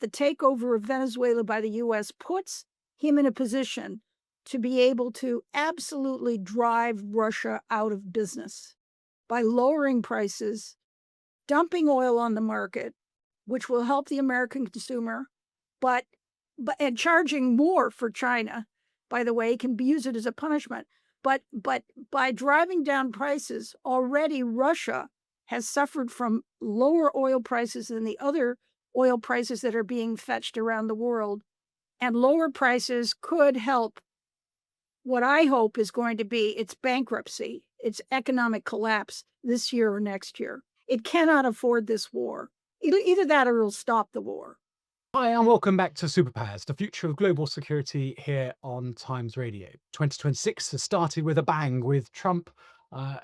The takeover of Venezuela by the US puts him in a position to be able to absolutely drive Russia out of business by lowering prices, dumping oil on the market, which will help the American consumer, but and charging more for China, by the way, can be use it as a punishment. But by driving down prices, already Russia has suffered from lower oil prices than the other oil prices that are being fetched around the world, and lower prices could help what I hope is going to be its bankruptcy, its economic collapse this year or next year. It cannot afford this war. Either that or it'll stop the war. Hi, and welcome back to Superpowers, the future of global security here on Times Radio. 2026 has started with a bang, with Trump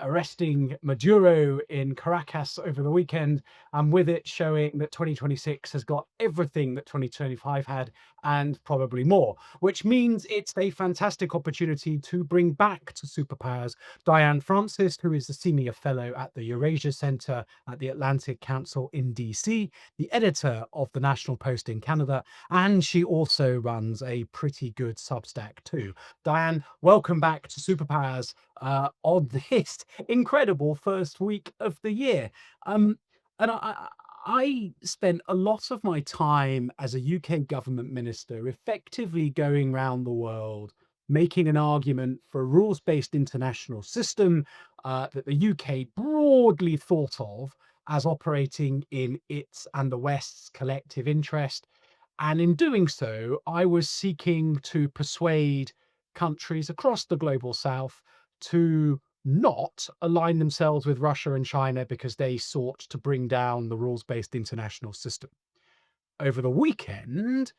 arresting Maduro in Caracas over the weekend, and with it showing that 2026 has got everything that 2025 had and probably more, which means it's a fantastic opportunity to bring back to Superpowers Diane Francis, who is the senior fellow at the Eurasia Centre at the Atlantic Council in DC, the editor of the National Post in Canada, and she also runs a pretty good Substack too. Diane, welcome back to Superpowers on this incredible first week of the year. And I spent a lot of my time as a UK government minister effectively going around the world making an argument for a rules-based international system that the UK broadly thought of as operating in its and the West's collective interest. And in doing so, I was seeking to persuade countries across the global south to not align themselves with Russia and China because they sought to bring down the rules based international system. Over the weekend,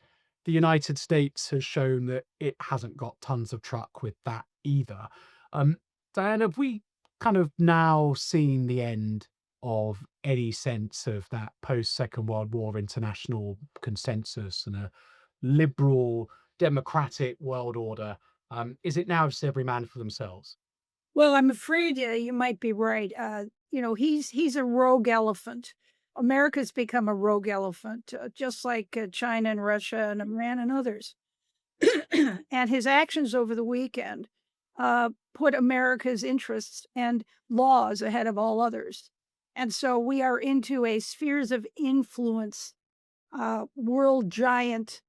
the United States has shown that it hasn't got tons of truck with that either. Um, Diana, have we kind of now seen the end of any sense of that post Second World War international consensus and a liberal democratic world order? Is it now just every man for themselves? Well, I'm afraid you might be right. He's a rogue elephant. America's become a rogue elephant, just like China and Russia and Iran and others. And his actions over the weekend put America's interests and laws ahead of all others. And so we are into a spheres of influence, world giant,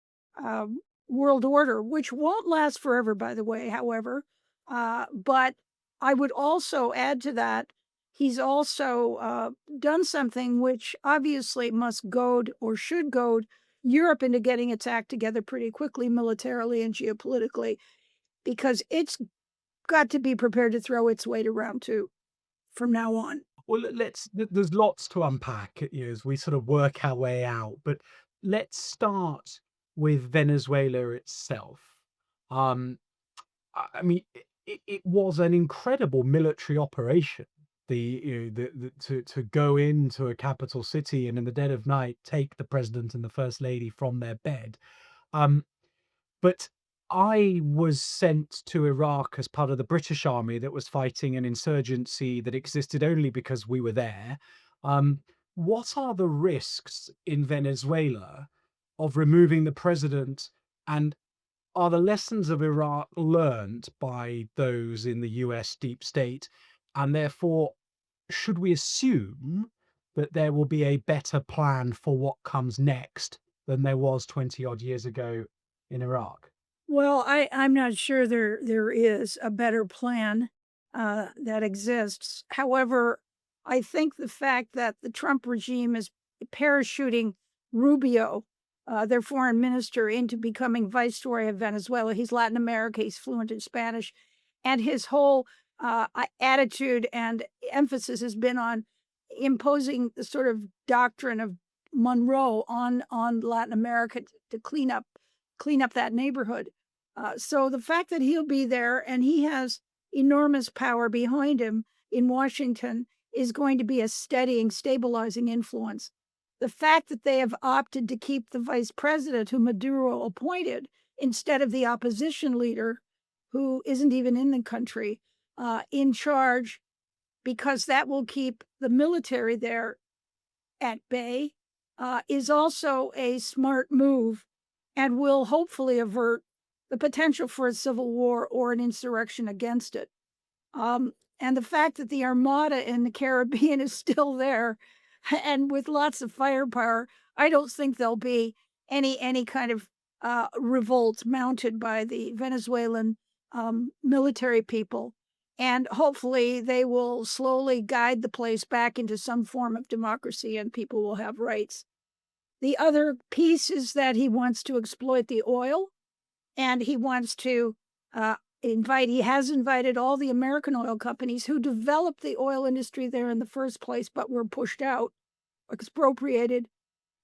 uh, world order, which won't last forever, by the way, however. But I would also add to that, he's also done something which obviously must goad or should goad Europe into getting its act together pretty quickly, militarily and geopolitically, because it's got to be prepared to throw its weight around too from now on. Well, there's lots to unpack, as we sort of work our way out, but let's start with Venezuela itself. Um, I mean, it was an incredible military operation. To go into a capital city and in the dead of night take the president and the first lady from their bed. Um, but I was sent to Iraq as part of the British army that was fighting an insurgency that existed only because we were there. Um, what are the risks in Venezuela of removing the president? And are the lessons of Iraq learned by those in the US deep state? And therefore, should we assume that there will be a better plan for what comes next than there was 20 odd years ago in Iraq? Well, I'm not sure there is a better plan that exists. However, I think the fact that the Trump regime is parachuting Rubio, their foreign minister, into becoming viceroy of Venezuela. He's Latin America. He's fluent in Spanish, and his whole attitude and emphasis has been on imposing the sort of doctrine of Monroe on Latin America to clean up that neighborhood. So the fact that he'll be there and he has enormous power behind him in Washington is going to be a steadying, stabilizing influence. The fact that they have opted to keep the vice president who Maduro appointed instead of the opposition leader who isn't even in the country in charge, because that will keep the military there at bay is also a smart move and will hopefully avert the potential for a civil war or an insurrection against it. Um, and the fact that the Armada in the Caribbean is still there and with lots of firepower, I don't think there'll be any kind of revolt mounted by the Venezuelan military people. And hopefully they will slowly guide the place back into some form of democracy and people will have rights. The other piece is that he wants to exploit the oil and he wants to he has invited all the American oil companies who developed the oil industry there in the first place, but were pushed out, expropriated,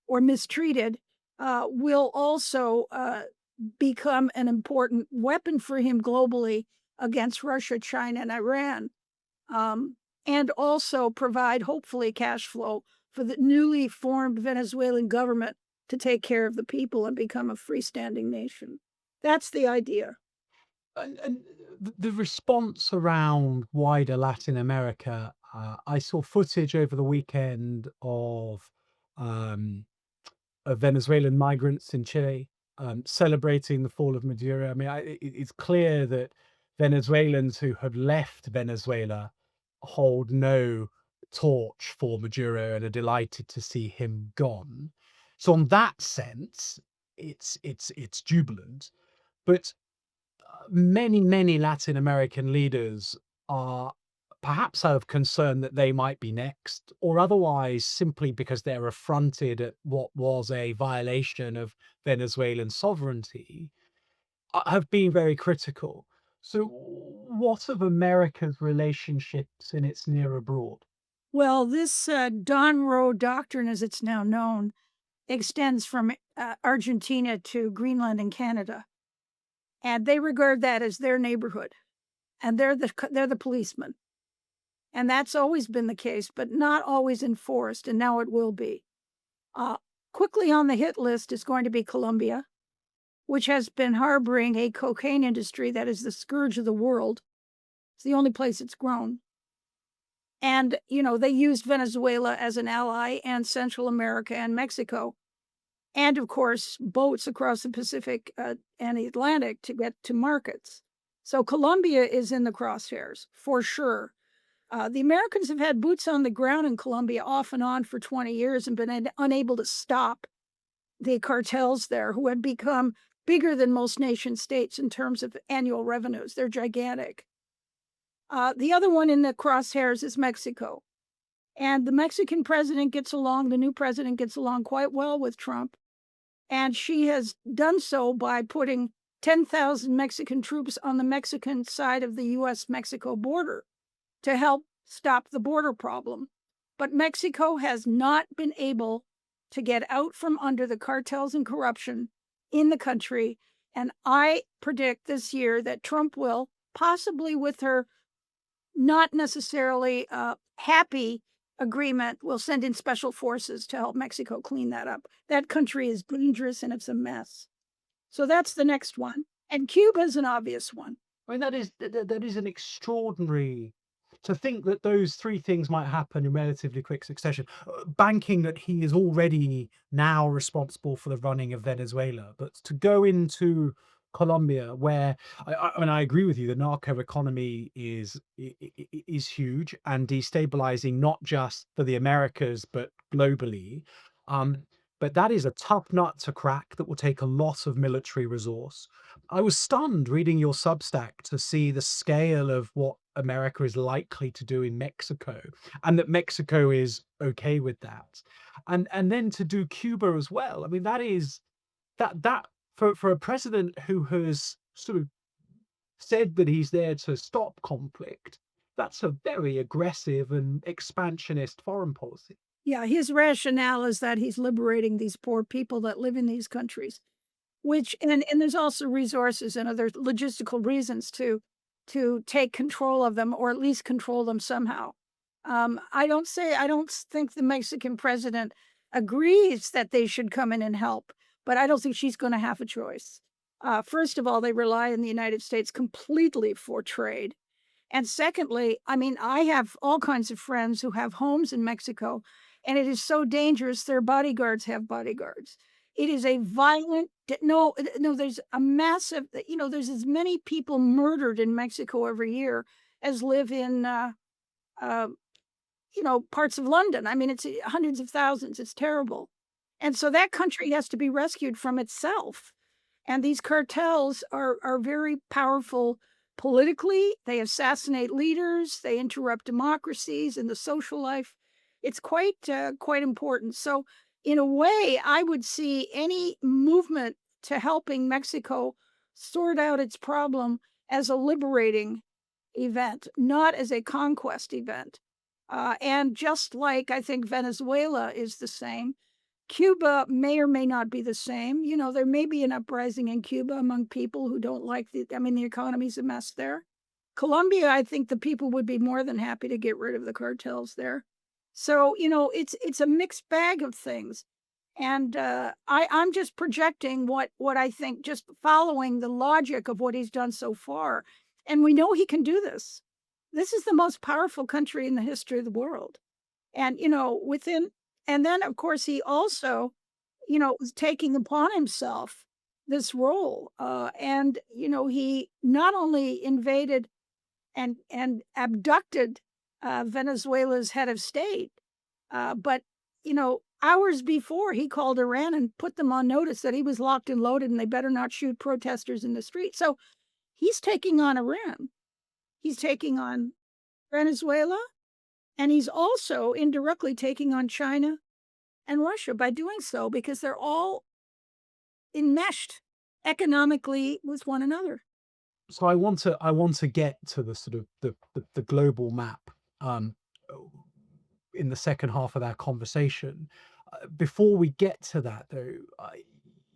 or mistreated, will also become an important weapon for him globally against Russia, China, and Iran, and also provide, hopefully, cash flow for the newly formed Venezuelan government to take care of the people and become a freestanding nation. That's the idea. And the response around wider Latin America, I saw footage over the weekend um, of Venezuelan migrants in Chile, celebrating the fall of Maduro. I mean, it's clear that Venezuelans who have left Venezuela hold no torch for Maduro and are delighted to see him gone. So, on that sense, it's jubilant. But many Latin American leaders are perhaps out of concern that they might be next, or otherwise simply because they're affronted at what was a violation of Venezuelan sovereignty, have been very critical. So, what of America's relationships in its near abroad? Well, this Don Roe Doctrine, as it's now known, extends from Argentina to Greenland and Canada, and they regard that as their neighborhood, and they're the policemen, and that's always been the case, but not always enforced, and now it will be. Uh, Quickly on the hit list is going to be Colombia, which has been harboring a cocaine industry that is the scourge of the world. It's the only place it's grown. And, they used Venezuela as an ally and Central America and Mexico, and of course, boats across the Pacific and the Atlantic to get to markets. So Colombia is in the crosshairs for sure. The Americans have had boots on the ground in Colombia off and on for 20 years and been unable to stop the cartels there, who have become bigger than most nation states in terms of annual revenues. They're gigantic. The other one in the crosshairs is Mexico. And the Mexican president gets along, the new president gets along quite well with Trump. And she has done so by putting 10,000 Mexican troops on the Mexican side of the US Mexico border to help stop the border problem. But Mexico has not been able to get out from under the cartels and corruption in the country. And I predict this year that Trump will, possibly with her not necessarily happy agreement, will send in special forces to help Mexico clean that up. That country is dangerous and it's a mess. So that's the next one. And Cuba is an obvious one. I mean, that is an extraordinary to think that those 3 things might happen in relatively quick succession. Banking that he is already now responsible for the running of Venezuela, but to go into Colombia where I mean, I agree with you, the narco economy is huge and destabilizing not just for the Americas, but globally. Um, but that is a tough nut to crack that will take a lot of military resource. I was stunned reading your Substack to see the scale of what America is likely to do in Mexico, and that Mexico is okay with that. And then to do Cuba as well. I mean, that is that for a president who has sort of said that he's there to stop conflict, that's a very aggressive and expansionist foreign policy. Yeah, his rationale is that he's liberating these poor people that live in these countries. Which and there's also resources and other logistical reasons to take control of them or at least control them somehow. I don't think the Mexican president agrees that they should come in and help, but I don't think she's gonna have a choice. First of all, they rely on the United States completely for trade, and secondly, I mean, I have all kinds of friends who have homes in Mexico, and it is so dangerous their bodyguards have bodyguards. It is a violent d no, no, there's a massive there's as many people murdered in Mexico every year as live in, uh, parts of London. I mean, it's, hundreds of thousands, it's terrible. And so that country has to be rescued from itself. And these cartels are very powerful politically. They assassinate leaders, they interrupt democracies and the social life. It's quite important. So, in a way, I would see any movement to helping Mexico sort out its problem as a liberating event, not as a conquest event. And just like I think Venezuela is the same, Cuba may or may not be the same. There may be an uprising in Cuba among people who don't like the economy's a mess there. Colombia, I think the people would be more than happy to get rid of the cartels there. So, it's a mixed bag of things. And I'm just projecting what I think, just following the logic of what he's done so far. And we know he can do this. This is the most powerful country in the history of the world. And, within and then, of course, he also, was taking upon himself this role, and, he not only invaded and abducted, Venezuela's head of state, but, hours before, he called Iran and put them on notice that he was locked and loaded and they better not shoot protesters in the street. So, he's taking on Iran. He's taking on Venezuela, and he's also indirectly taking on China and Russia by doing so because they're all enmeshed economically with one another. So I want to get to the sort of the global map, um, in the second half of our conversation. Before we get to that, though,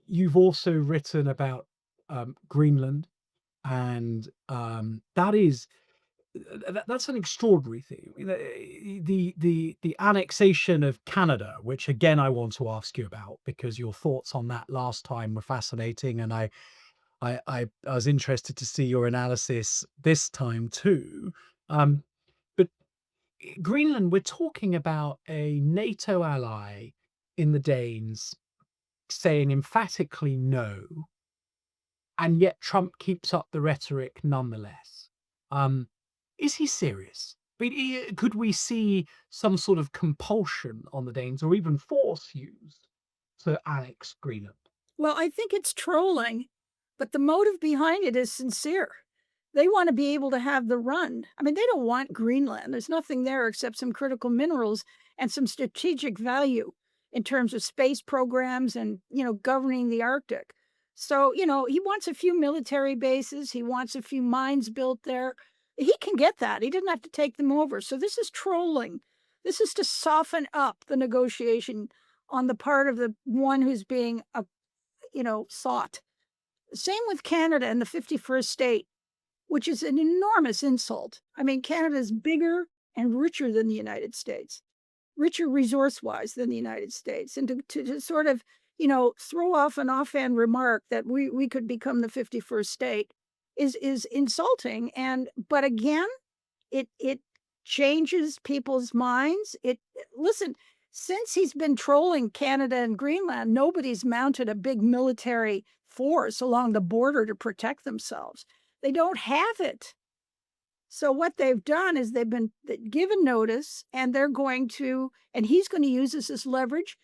you've also written about Greenland, and that's an extraordinary thing. The annexation of Canada, which again I want to ask you about because your thoughts on that last time were fascinating, and I was interested to see your analysis this time too. Um, but Greenland, we're talking about a NATO ally in the Danes saying emphatically no, and yet Trump keeps up the rhetoric nonetheless. Um, is he serious? I mean, could we see some sort of compulsion on the Danes or even force used to annex Greenland? Well, I think it's trolling, but the motive behind it is sincere. They want to be able to have the run. I mean, they don't want Greenland. There's nothing there except some critical minerals and some strategic value in terms of space programs and, governing the Arctic. So, he wants a few military bases, he wants a few mines built there. He can get that. He didn't have to take them over. So this is trolling. This is to soften up the negotiation on the part of the one who's being sought. Same with Canada and the 51st state, which is an enormous insult. I mean, Canada is bigger and richer than the United States, richer resource wise than the United States. And to sort of, throw off an offhand remark that we could become the 51st state is insulting. But again, it changes people's minds. Listen, since he's been trolling Canada and Greenland, nobody's mounted a big military force along the border to protect themselves. They don't have it. So what they've done is they've been given notice, and he's going to use this as leverage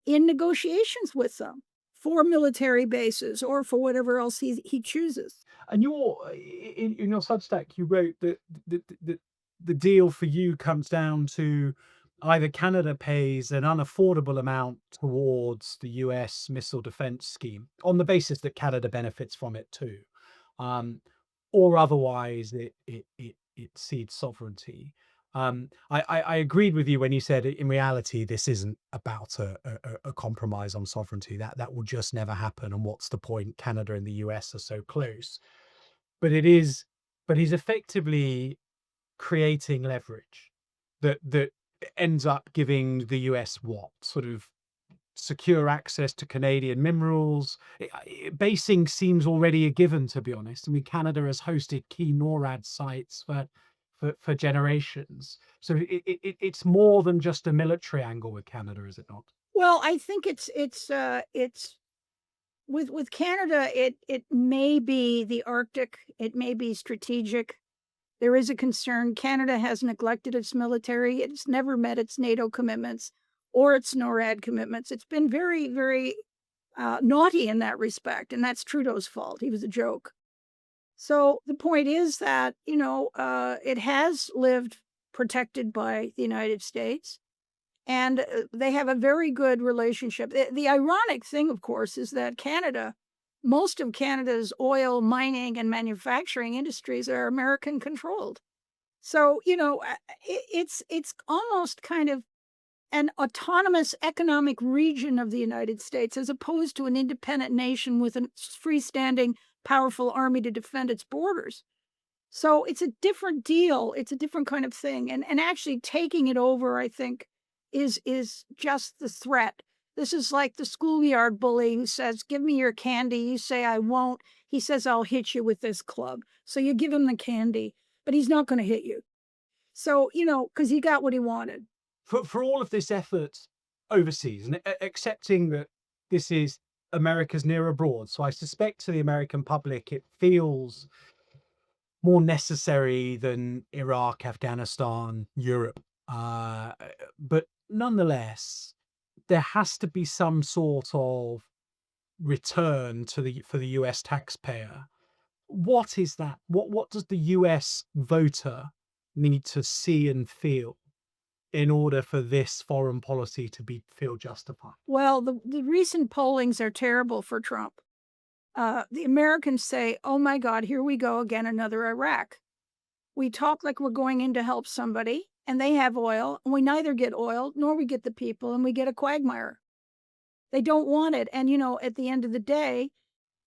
in negotiations with them for military bases or for whatever else he chooses. And in your Substack, you wrote that the deal for you comes down to either Canada pays an unaffordable amount towards the US missile defense scheme on the basis that Canada benefits from it too, um, or otherwise it cedes sovereignty. I agreed with you when you said in reality this isn't about a compromise on sovereignty. That will just never happen. And what's the point? Canada and the US are so close. But it is but he's effectively creating leverage that ends up giving the US what? Sort of secure access to Canadian minerals. Basing seems already a given, to be honest. I mean, Canada has hosted key NORAD sites for for generations. So it's more than just a military angle with Canada, is it not? Well, I think it's with Canada, it may be the Arctic, it may be strategic. There is a concern. Canada has neglected its military. It's never met its NATO commitments or its NORAD commitments. It's been very, very naughty in that respect, and that's Trudeau's fault. He was a joke. So the point is that, it has lived protected by the United States, and they have a very good relationship. The ironic thing, of course, is that most of Canada's oil mining and manufacturing industries are American controlled. So, it's almost kind of an autonomous economic region of the United States as opposed to an independent nation with a freestanding, powerful army to defend its borders. So it's a different deal. It's a different kind of thing. And actually taking it over, I think, is just the threat. This is like the schoolyard bully who says, "Give me your candy." You say, "I won't." He says, "I'll hit you with this club." So you give him the candy, but he's not going to hit you. So, because he got what he wanted. For all of this effort overseas and accepting that this is America's near abroad, so I suspect to the American public it feels more necessary than Iraq, Afghanistan, Europe. But nonetheless, there has to be some sort of return to the for the US taxpayer. What is that? What does the US voter need to see and feel in order for this foreign policy to be feel justified? Well, the recent pollings are terrible for Trump. The Americans say, "Oh my God, here we go again, another Iraq." We talk like we're going in to help somebody, and they have oil, and we neither get oil nor we get the people, and we get a quagmire. They don't want it. And, at the end of the day,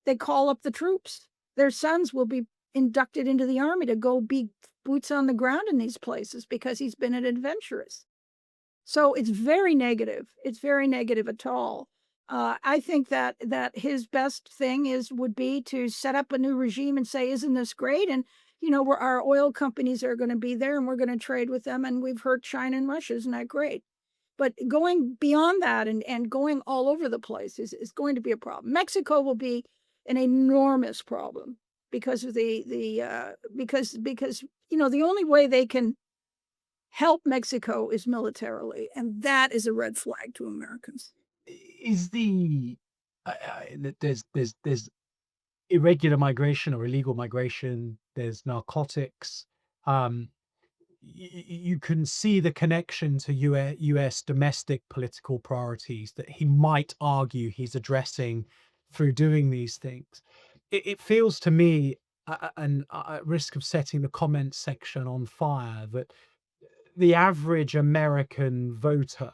they call up the troops. Their sons will be inducted into the army to go be boots on the ground in these places because he's been an adventurous. So it's very negative. It's very negative at all. I think that his best thing would be to set up a new regime and say, "Isn't this great?" And our oil companies are going to be there, and we're going to trade with them. And we've hurt China and Russia. Isn't that great? But going beyond that and going all over the place is going to be a problem. Mexico will be an enormous problem because of because the only way they can help Mexico is militarily, and that is a red flag to Americans. Is the there's irregular migration or illegal migration, there's narcotics. Um, you can see the connection to US domestic political priorities that he might argue he's addressing through doing these things. It feels to me, and at risk of setting the comments section on fire, that the average American voter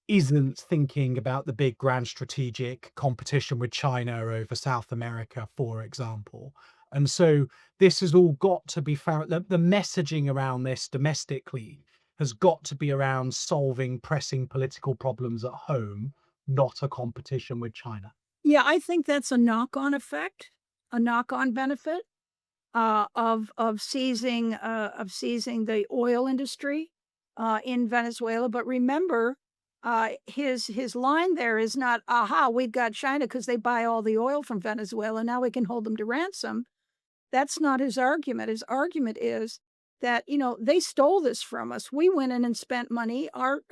isn't thinking about the big grand strategic competition with China over South America, for example. And so this has all got to be found. The messaging around this domestically has got to be around solving pressing political problems at home, not a competition with China. Yeah, I think that's a knock-on effect, a knock-on benefit, of seizing the oil industry, in Venezuela. But remember, his line there is not, "Aha, we've got China because they buy all the oil from Venezuela, now we can hold them to ransom." That's not his argument. His argument is that, they stole this from us. We went in and spent money. Our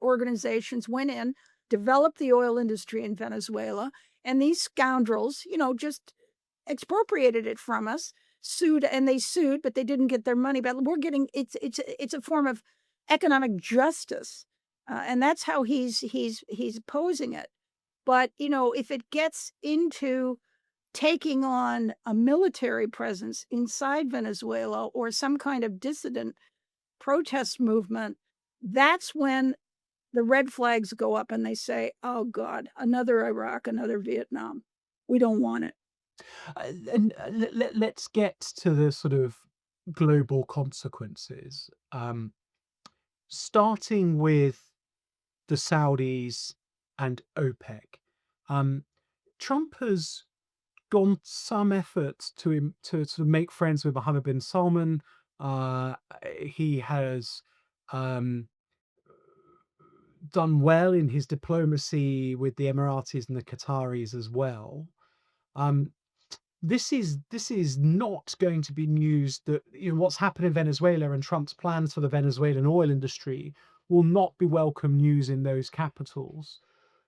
organizations went in, developed the oil industry in Venezuela, and these scoundrels, just expropriated it from us, sued, but they didn't get their money back. We're getting it's a form of economic justice, and that's how he's posing it. But, if it gets into taking on a military presence inside Venezuela or some kind of dissident protest movement, that's when the red flags go up and they say, "Oh God, another Iraq, another Vietnam. We don't want it." And let's get to the sort of global consequences. Starting with the Saudis and OPEC. Um, Trump has gone some efforts to sort of make friends with Mohammed bin Salman, Uh, he has um, done well in his diplomacy with the Emiratis and the Qataris as well. Um, this is not going to be news that, what's happened in Venezuela and Trump's plans for the Venezuelan oil industry will not be welcome news in those capitals.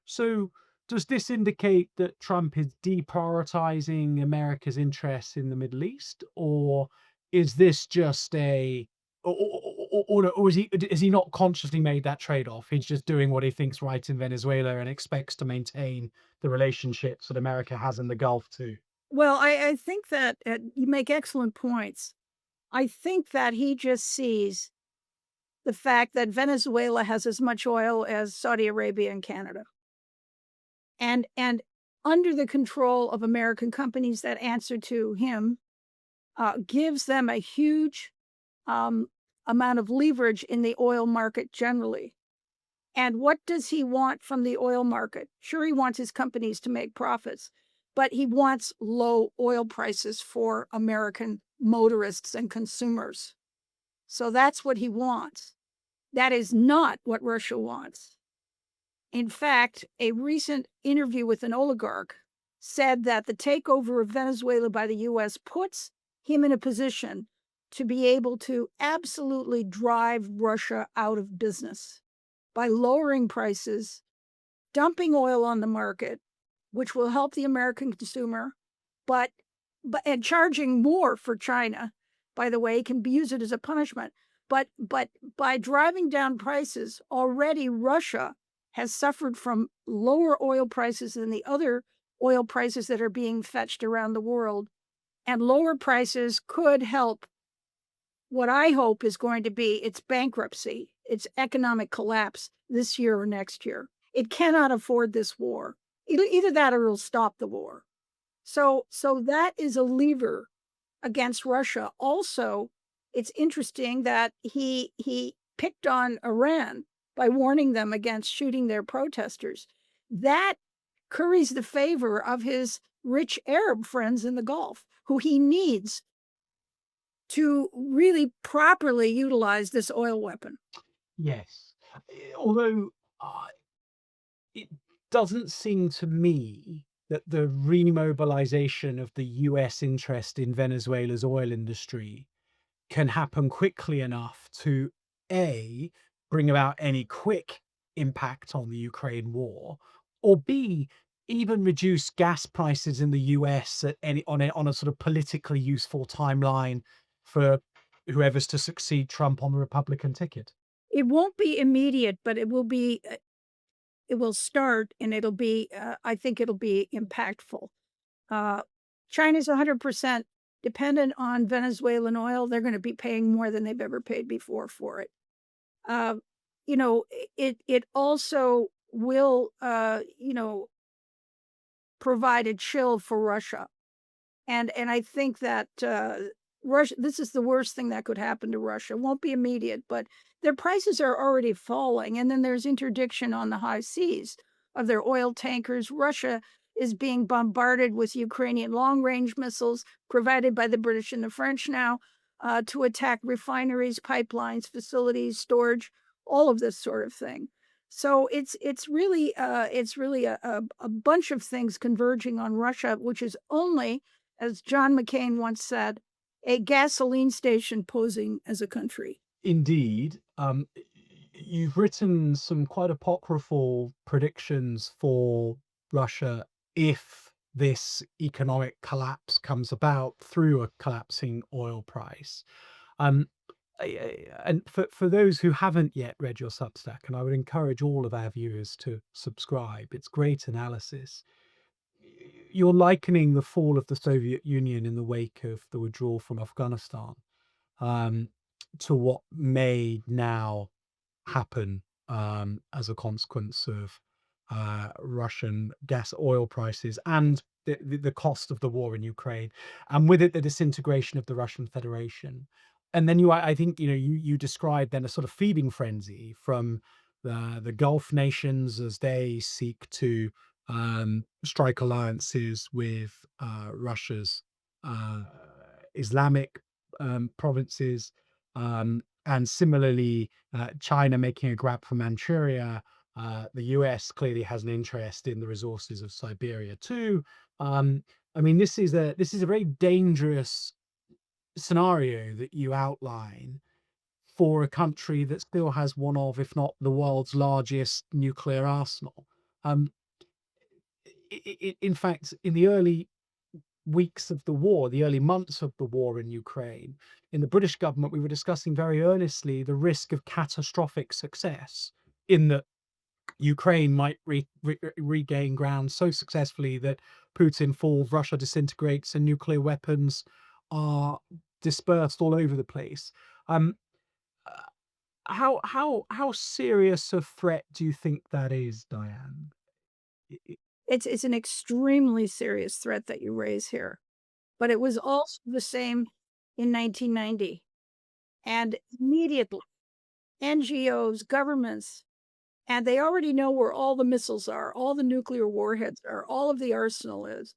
So, does this indicate that Trump is deprioritizing America's interests in the Middle East, or is this just a, or is he, has he not consciously made that trade-off? He's just doing what he thinks right in Venezuela and expects to maintain the relationships that America has in the Gulf too. Well, I think that, you make excellent points. I think that he just sees the fact that Venezuela has as much oil as Saudi Arabia and Canada, and under the control of American companies that answer to him, gives them a huge, um, amount of leverage in the oil market generally. And what does he want from the oil market? Sure, he wants his companies to make profits, but he wants low oil prices for American motorists and consumers. So that's what he wants. That is not what Russia wants. In fact, a recent interview with an oligarch said that the takeover of Venezuela by the US puts him in a position to be able to absolutely drive Russia out of business by lowering prices, dumping oil on the market, which will help the American consumer, but and charging more for China, by the way, can be use it as a punishment. But by driving down prices, already Russia has suffered from lower oil prices than the other oil prices that are being fetched around the world, and lower prices could help what I hope is going to be its bankruptcy, its economic collapse this year or next year. It cannot afford this war. Either that or it'll stop the war. So that is a lever against Russia. Also, it's interesting that he picked on Iran by warning them against shooting their protesters. That curries the favor of his rich Arab friends in the Gulf, who he needs to really properly utilize this oil weapon. Yes. Although, uh, it doesn't seem to me that the remobilization of the US interest in Venezuela's oil industry can happen quickly enough to A, bring about any quick impact on the Ukraine war, or B, even reduce gas prices in the US at any on a sort of politically useful timeline for whoever's to succeed Trump on the Republican ticket. It won't be immediate, but it will start and it'll be, I think it'll be impactful. Uh, China's 100% dependent on Venezuelan oil. They're going to be paying more than they've ever paid before for it. Uh, it also will, provide a chill for Russia. And I think that, Russia this is the worst thing that could happen to Russia. It won't be immediate, but their prices are already falling, and then there's interdiction on the high seas of their oil tankers. Russia is being bombarded with Ukrainian long-range missiles provided by the British and the French now, to attack refineries, pipelines, facilities, storage, all of this sort of thing. So it's really a bunch of things converging on Russia, which is only, as John McCain once said, a gasoline station posing as a country. Indeed. You've written some quite apocryphal predictions for Russia if this economic collapse comes about through a collapsing oil price. Um, and for those who haven't yet read your Substack, and I would encourage all of our viewers to subscribe, it's great analysis. You're likening the fall of the Soviet Union in the wake of the withdrawal from Afghanistan, um, to what may now happen as a consequence of Russian gas oil prices and the cost of the war in Ukraine, and with it the disintegration of the Russian Federation. And then I think you described then a sort of feeding frenzy from the Gulf nations as they seek to strike alliances with Russia's uh, Islamic provinces, And similarly, China making a grab for Manchuria. The US clearly has an interest in the resources of Siberia too. I mean, this is a very dangerous scenario that you outline for a country that still has one of, if not the world's largest nuclear arsenal. Um, in fact, in the early weeks of the war, the early months of the war in Ukraine, in the British government, we were discussing very earnestly the risk of catastrophic success in that Ukraine might regain ground so successfully that Putin falls, Russia disintegrates, and nuclear weapons are dispersed all over the place. Um, uh, how serious a threat do you think that is, Diane? I It's an extremely serious threat that you raise here, but it was also the same in 1990, and immediately NGOs, governments, and they already know where all the missiles are, all the nuclear warheads are, all of the arsenal is.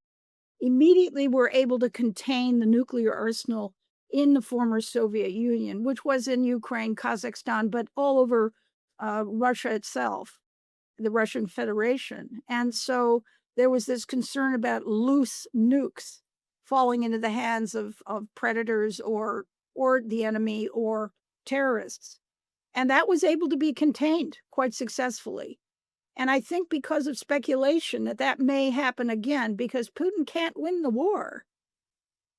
Immediately were able to contain the nuclear arsenal in the former Soviet Union, which was in Ukraine, Kazakhstan, but all over, Russia itself, the Russian Federation, and so there was this concern about loose nukes falling into the hands of predators or the enemy or terrorists, and that was able to be contained quite successfully. And I think because of speculation that that may happen again because Putin can't win the war.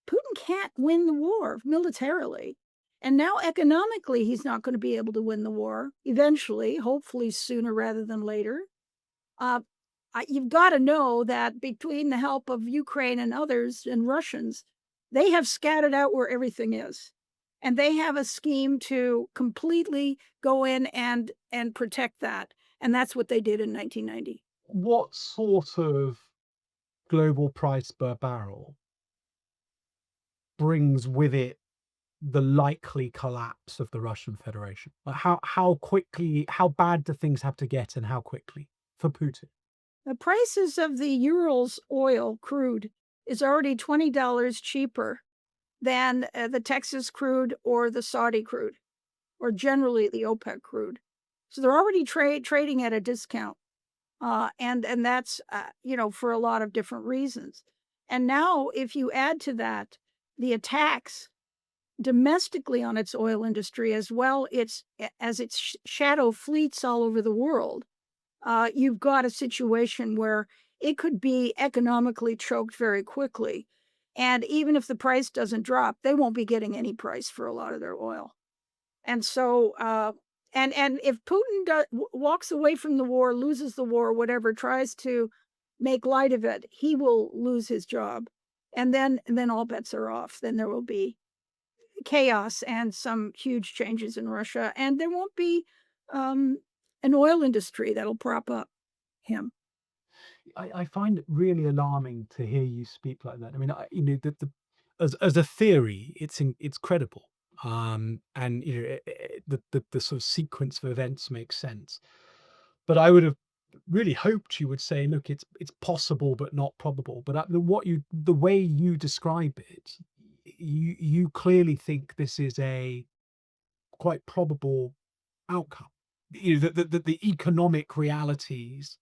Putin can't win the war militarily. And now economically, he's not going to be able to win the war eventually, hopefully sooner rather than later. Uh, you've got to know that between the help of Ukraine and others and Russians, they have scattered out where everything is. And they have a scheme to completely go in and protect that. And that's what they did in 1990. what sort of global price per barrel brings with it the likely collapse of the Russian Federation? Like how bad do things have to get and how quickly for Putin? The prices of the Urals oil crude is already $20 cheaper than the Texas crude or the Saudi crude, or generally the OPEC crude. So they're already trading at a discount, and that's for a lot of different reasons. And now, if you add to that the attacks domestically on its oil industry, as well as its shadow fleets all over the world, you've got a situation where it could be economically choked very quickly. And even if the price doesn't drop, they won't be getting any price for a lot of their oil. And so, and if Putin walks away from the war, loses the war, whatever, tries to make light of it, he will lose his job, and then all bets are off. Then there will be chaos and some huge changes in Russia, and there won't be um, an oil industry that'll prop up him. I find it really alarming to hear you speak like that. I mean, as a theory, it's credible, and the sort of sequence of events makes sense. But I would have really hoped you would say, look, it's possible but not probable. But the way you describe it, you clearly think this is a quite probable outcome. The economic realities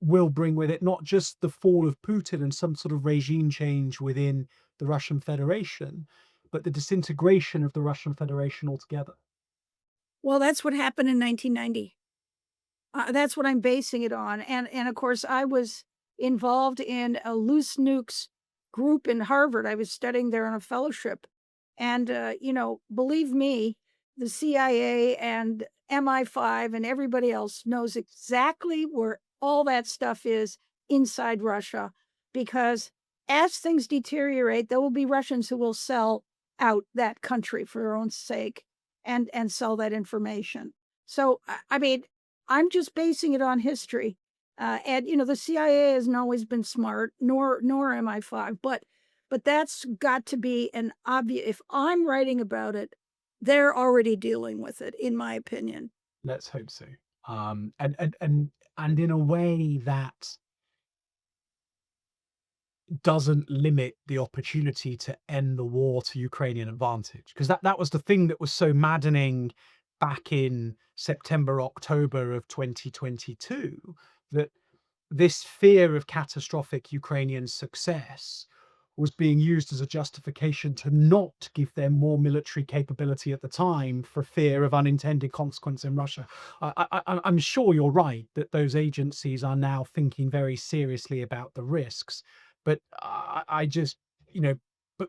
will bring with it not just the fall of Putin and some sort of regime change within the Russian Federation, but the disintegration of the Russian Federation altogether. Well, that's what happened in 1990. That's what I'm basing it on, and of course, I was involved in a loose nukes group in Harvard. I was studying there on a fellowship, and, believe me, the CIA and MI5 and everybody else knows exactly where all that stuff is inside Russia, because as things deteriorate, there will be Russians who will sell out that country for their own sake and sell that information. So, I mean, I'm just basing it on history. And the CIA hasn't always been smart, nor MI5, but that's got to be an obvious. If I'm writing about it, they're already dealing with it, in my opinion. Let's hope so. And in a way that doesn't limit the opportunity to end the war to Ukrainian advantage. Because that was the thing that was so maddening back in September, October of 2022, that this fear of catastrophic Ukrainian success was being used as a justification to not give them more military capability at the time for fear of unintended consequence in Russia. I'm sure you're right that those agencies are now thinking very seriously about the risks, but I just, you know, but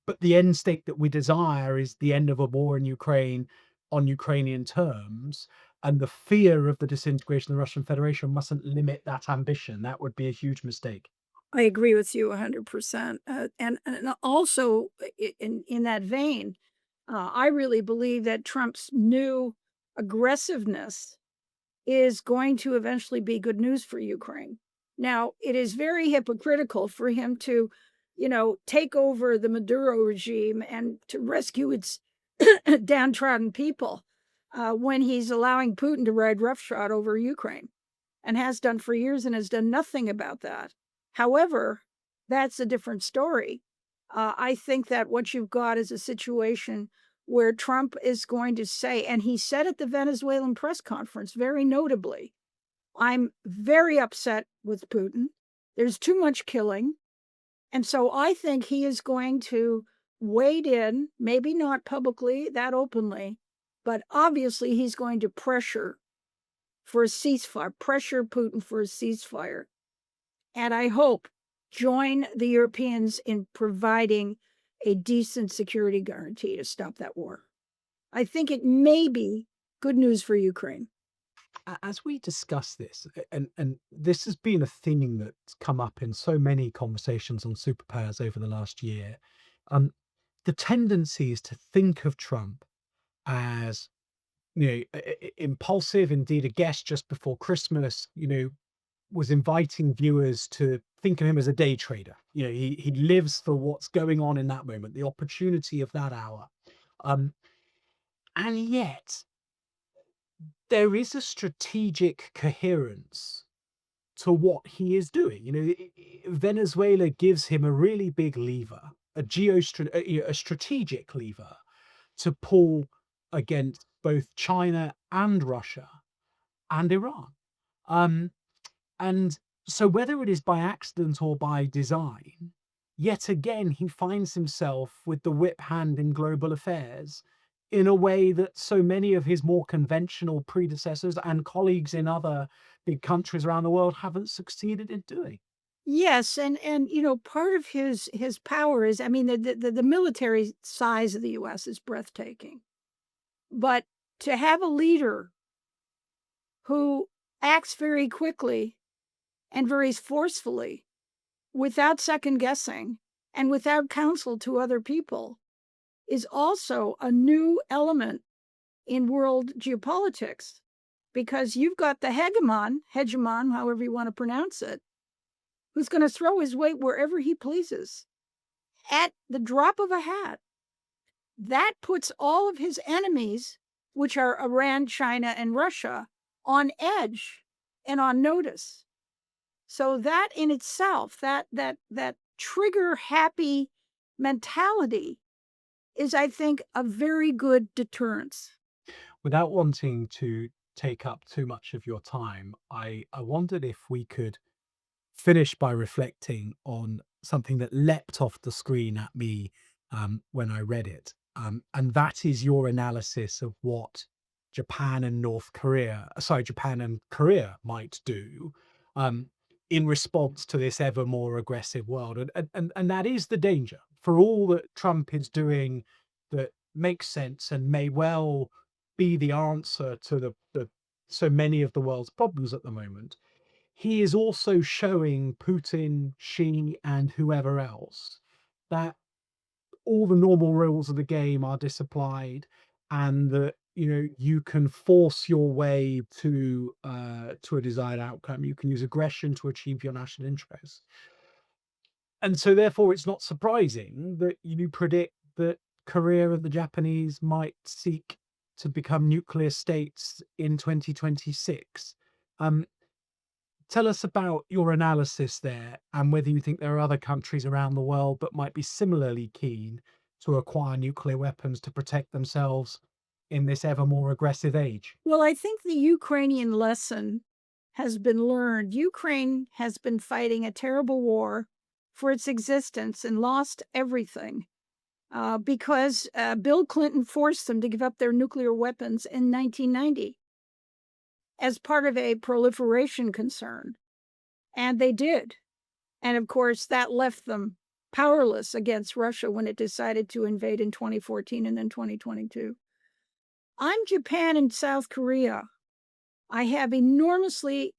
but the end state that we desire is the end of a war in Ukraine on Ukrainian terms, and the fear of the disintegration of the Russian Federation mustn't limit that ambition. That would be a huge mistake. I agree with you 100%. And also in that vein, I really believe that Trump's new aggressiveness is going to eventually be good news for Ukraine. Now, it is very hypocritical for him to, take over the Maduro regime and to rescue its downtrodden people when he's allowing Putin to ride roughshod over Ukraine and has done for years and has done nothing about that. However, that's a different story. I think that what you've got is a situation where Trump is going to say, and he said at the Venezuelan press conference very notably, I'm very upset with Putin. There's too much killing. And so I think he is going to wade in, maybe not publicly, that openly, but obviously he's going to for a ceasefire, pressure Putin for a ceasefire. And I hope join the Europeans in providing a decent security guarantee to stop that war. I think it may be good news for Ukraine. As we discuss this, and this has been a theme that's come up in so many conversations on superpowers over the last year, um, the tendency is to think of Trump as, impulsive. Indeed, a guest just before Christmas, was inviting viewers to think of him as a day trader. He lives for what's going on in that moment, the opportunity of that hour. Um, and yet there is a strategic coherence to what he is doing. Venezuela gives him a really big lever, a strategic lever to pull against both China and Russia and Iran. Um, And so, whether it is by accident or by design, yet again, he finds himself with the whip hand in global affairs in a way that so many of his more conventional predecessors and colleagues in other big countries around the world haven't succeeded in doing. Yes, and part of his power is, I mean, the military size of the US is breathtaking. But to have a leader who acts very quickly and very forcefully without second guessing and without counsel to other people is also a new element in world geopolitics, because you've got the hegemon, however you want to pronounce it, who's going to throw his weight wherever he pleases at the drop of a hat. That puts all of his enemies, which are Iran, China, and Russia, on edge and on notice. So that in itself, that trigger happy mentality is, I think, a very good deterrence. Without wanting to take up too much of your time, I wondered if we could finish by reflecting on something that leapt off the screen at me when I read it. And that is your analysis of what Japan and Korea might do um, in response to this ever more aggressive world. And that is the danger for all that Trump is doing that makes sense and may well be the answer to the so many of the world's problems at the moment. He is also showing Putin, Xi, and whoever else that all the normal rules of the game are disapplied, and that you can force your way to a desired outcome. You can use aggression to achieve your national interests, and so therefore it's not surprising that you predict that Korea and the Japanese might seek to become nuclear states in 2026. Um, Tell us about your analysis there and whether you think there are other countries around the world that might be similarly keen to acquire nuclear weapons to protect themselves in this ever more aggressive age. Well, I think the Ukrainian lesson has been learned. Ukraine has been fighting a terrible war for its existence and lost everything because Bill Clinton forced them to give up their nuclear weapons in 1990 as part of a proliferation concern. And they did. And of course, that left them powerless against Russia when it decided to invade in 2014 and then 2022. I'm Japan and South Korea. I have enormously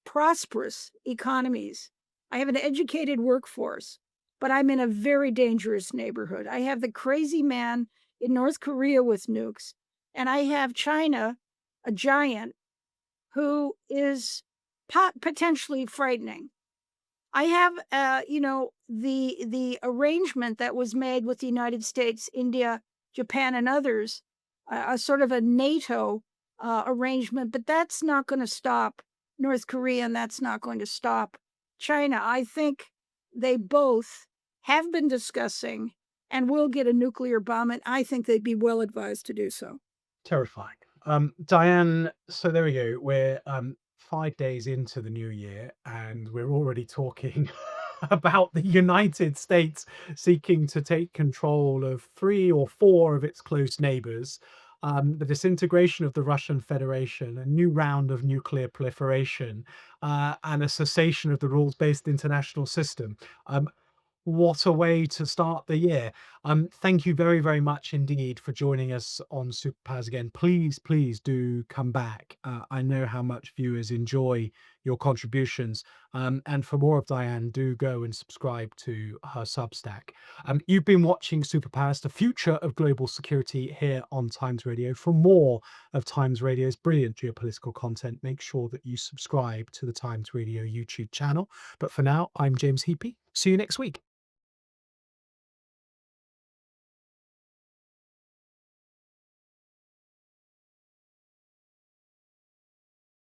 prosperous economies. I have an educated workforce, but I'm in a very dangerous neighborhood. I have the crazy man in North Korea with nukes, and I have China, a giant, who is potentially frightening. I have, the arrangement that was made with the United States, India, Japan, and others, a sort of a NATO arrangement, but that's not going to stop North Korea, and that's not going to stop China. I think they both have been discussing and will get a nuclear bomb, and I think they'd be well advised to do so. Terrifying. Diane, so there we go. We're 5 days into the new year, and we're already talking about the United States seeking to take control of three or four of its close neighbors, the disintegration of the Russian Federation, a new round of nuclear proliferation, and a cessation of the rules based international system. What a way to start the year. Thank you very, very much indeed for joining us on Superpowers again. Please, please do come back. I know how much viewers enjoy your contributions. And for more of Diane, do go and subscribe to her Substack. You've been watching Superpowers, the future of global security here on Times Radio. For more of Times Radio's brilliant geopolitical content, make sure that you subscribe to the Times Radio YouTube channel. But for now, I'm James Heapy. See you next week.